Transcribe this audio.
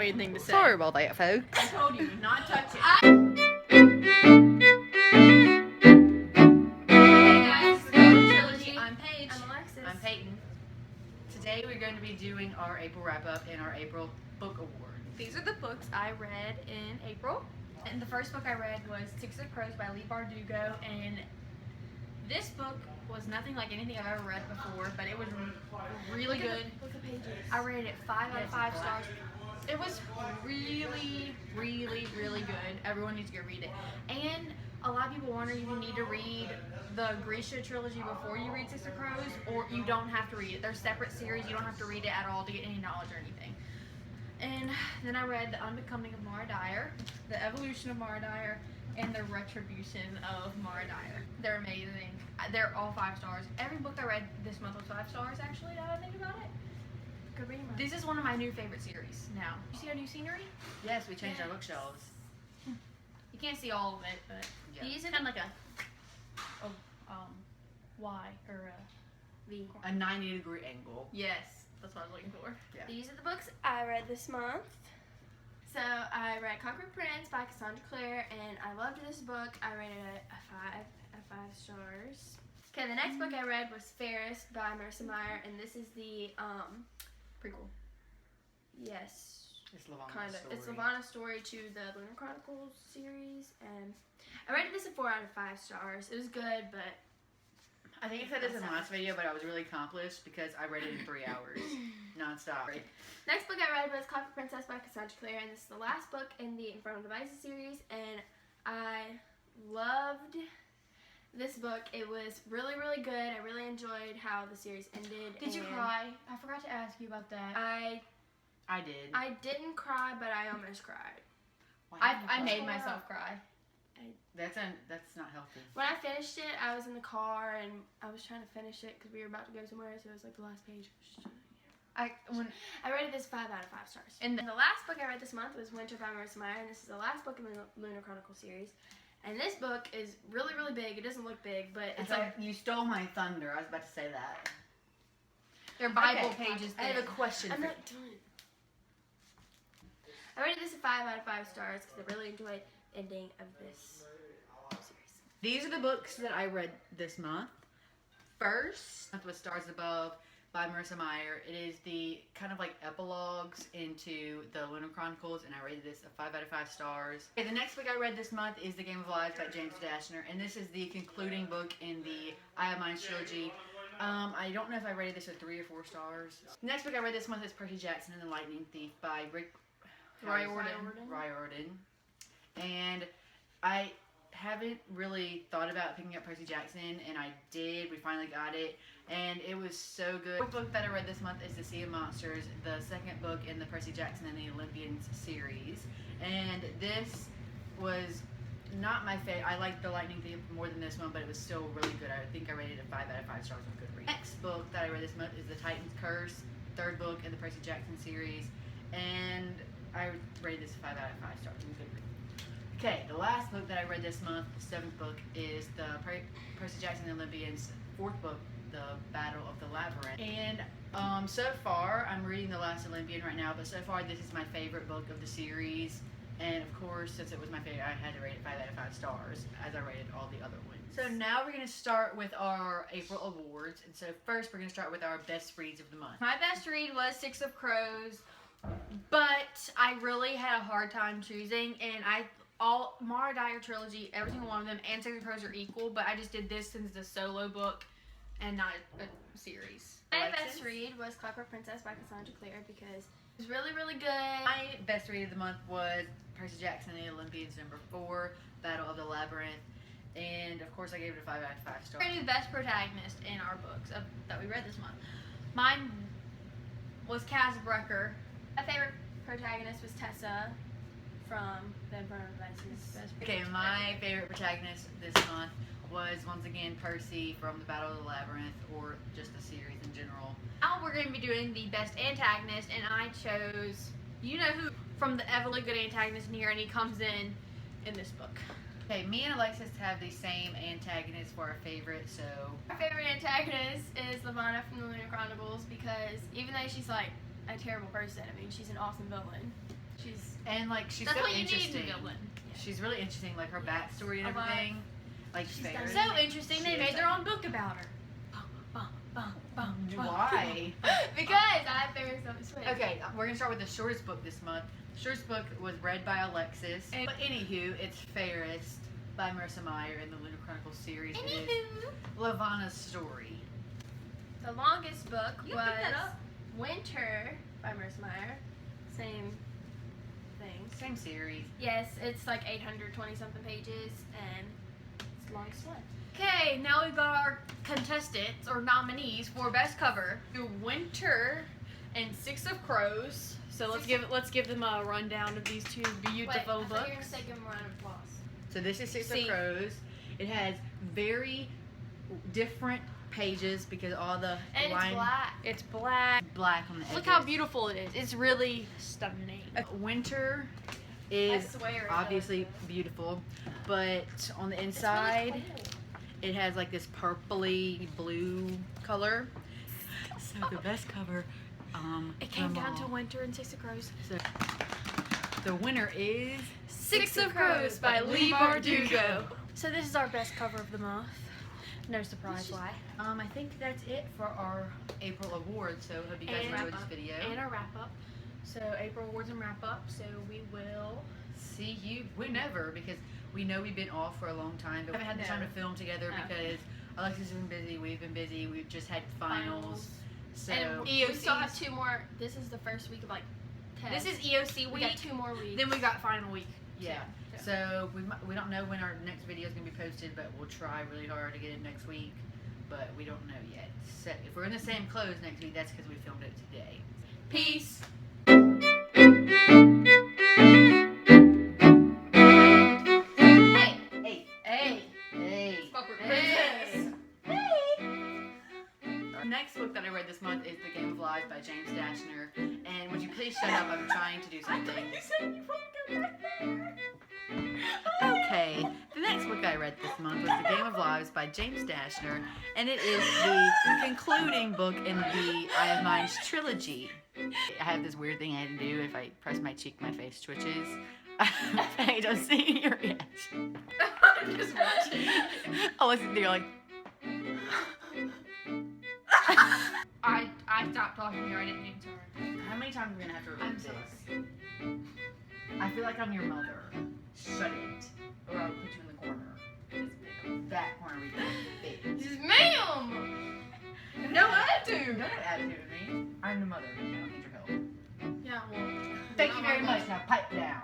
anything to say. Sorry about that, folks. I told you, not touch it. Hey guys, this is Golden Trilogy. I'm Paige. I'm Alexis. I'm Peyton. Today we're going to be doing our April wrap-up and our April Book Award. These are the books I read in April. And the first book I read was Six of Crows by Leigh Bardugo, and this book was nothing like anything I've ever read before, but it was really good. Look at pages. I rated it 5 out of 5 stars. It was really, really, really good. Everyone needs to go read it. And a lot of people wonder if you need to read the Grisha trilogy before you read Six of Crows, or you don't have to read it. They're separate series. You don't have to read it at all to get any knowledge or anything. And then I read The Unbecoming of Mara Dyer, The Evolution of Mara Dyer, and The Retribution of Mara Dyer. They're amazing. They're all 5 stars. Every book I read this month was 5 stars, actually, now that I think about it. Good reading. This is one of my new favorite series now. You see our new scenery? Yes, we changed our bookshelves. You can't see all of it, but Yeah. these are kind of like a Y or a V. A 90-degree angle. Yes, that's what I was looking for. Yeah. These are the books I read this month. So I read Conquering Prince by Cassandra Clare, and I loved this book. I rated it a 5 stars. Okay, the next book I read was Ferris by Marissa Meyer, and this is the Prequel. yes, It's Lavana's kind of. story. It's Lavana's story to the Lunar Chronicles series, and I rated this a 4 out of 5 stars. It was good, but I think I said this in the last video, but I was really accomplished because I read it in 3 hours, non-stop. next book I read was Conquering Princess by Cassandra Clare, and this is the last book in the Infernal Devices series, and I loved this book. It was really, really good. I really enjoyed how the series ended. Did you and cry? I forgot to ask you about that. I did. didn't cry, but I almost cried. Why I didn't you made cry? myself cry. That's not healthy. When I finished it, I was in the car and I was trying to finish it because we were about to go somewhere, so it was like the last page. I rated this 5 out of 5 stars. And And the last book I read this month was Winter by Marissa Meyer, and this is the last book in the Lunar Chronicle series. And this book is really, really big. It doesn't look big, but it's like you stole my thunder. I was about to say that. they're Bible Okay, pages. I have a thick. question. I'm for not done. I rated this a 5 out of 5 stars because I really enjoyed the ending of this series. These are the books that I read this month. First was Stars Above by Marissa Meyer. It is the kind of like epilogues into the Lunar Chronicles, and I rated this a 5 out of 5 stars. Okay, the next book I read this month is The Game of Lies by James Dashner, and this is the concluding book in the Eye of Mines trilogy. I don't know if I rated this a 3 or 4 stars. The next book I read this month is Percy Jackson and the Lightning Thief by Riordan. And I haven't really thought about picking up Percy Jackson, and I did. We finally got it, and it was so good. The book that I read this month is The Sea of Monsters, the second book in the Percy Jackson and the Olympians series. And this was not my favorite. I liked The Lightning Thief more than this one, but it was still really good. I think I rated it 5 out of 5 stars on Goodreads. Next book that I read this month is The Titan's Curse, third book in the Percy Jackson series, and I rated this 5 out of 5 stars on Goodreads. Okay, the last book that I read this month, the 7th book, is the Percy Jackson and the Olympians' 4th book, The Battle of the Labyrinth. And so far, I'm reading The Last Olympian right now, but so far this is my favorite book of the series. And of course, since it was my favorite, I had to rate it 5 out of 5 stars, as I rated all the other ones. So now we're going to start with our April awards. And so first, we're going to start with our best reads of the month. My best read was Six of Crows, but I really had a hard time choosing, and Mara Dyer trilogy, every single one of them, and Six of Crows are equal, but I just did this since it's a solo book and not a series. My Alexis? best read was Clockwork Princess by Cassandra Clare because it was really, really good. My best read of the month was Percy Jackson and the Olympians #4, Battle of the Labyrinth. And of course, I gave it a 5 out of 5 stars. We're gonna do the best protagonist in our books that we read this month. Mine was Kaz Brecker. My favorite protagonist was Tessa from the Infernal Devices. Okay, my favorite protagonist this month was once again Percy from the Battle of the Labyrinth, or just the series in general. Now we're gonna be doing the best antagonist, and I chose, you know who, from the Evelyn Good antagonist in here, and he comes in this book. Okay, me and Alexis have the same antagonist for our favorite, so... My favorite antagonist is Lavana from the Lunar Chronicles because even though she's like a terrible person, I mean, she's an awesome villain. And like she's That's so what you need in interesting. a villain. She's really interesting, like her backstory and A lot. everything. Like She's Ferris. So interesting, they She made is their own book about her. Why? Because I have Ferris on his face. Okay, we're gonna start with the shortest book this month. The shortest book was read by Alexis. But anywho, it's Ferris by Marissa Meyer in the Lunar Chronicles series. It is Anywho, Lavana's story. the longest book You was picked that up. Winter by Marissa Meyer. Same thing. Same series. Yes, it's like 820 something pages, and it's the longest one. Okay, now we've got our contestants or nominees for best cover. Winter and Six of Crows. So let's give them a rundown of these two beautiful Wait, I thought you were books. gonna say give them a round of applause. So this is Six See. of Crows. It has very different pages because all the And line it's black. It's black. black on the edges. Look how beautiful it is. It's really stunning. Winter I is swear. it obviously beautiful, but on the does. inside It's really cool. it has like this purpley blue color. So the best cover. It came from down all. to Winter and Six of Crows. The winner is Six of Crows by Lee Bardugo. So this is our best cover of the month. No surprise why. I think that's it for our April awards. So hope you guys And enjoyed wrap this video. And our wrap up. So April awards and wrap up. So we will. See you whenever, because we know we've been off for a long time, but we haven't had the time to film together No. because Alexis has been busy, we've been busy, we've just had finals. So And we still have 2 more. This is the first week of like tests. This is EOC we week. got 2 more weeks. Then we got final week. yeah. So we don't know when our next video is going to be posted, but we'll try really hard to get it next week. But we don't know yet. So if we're in the same clothes next week, that's because we filmed it today. Peace. Hey, Hey, Hey. hey, Hey. Our next book that I read this month is The Game of Lies by James Dashner. And would you please shut up? I'm trying to do something. Okay, the next book I read this month was The Game of Lives by James Dashner, and it is the concluding book in the Eye of Minds trilogy. I have this weird thing I had to do. If I press my cheek, my face twitches. I don't see your reaction. I'm just watching. I listen to you like, I stopped talking here. I didn't answer. how many times are we gonna have to repeat I'm this? sorry. I feel like I'm your mother. Shut it, or I'll put you in the corner. That corner we can this is ma'am. No attitude. Don't have attitude with me. I'm the mother. I don't need your help. Yeah, well. Thank you very much. Now pipe down.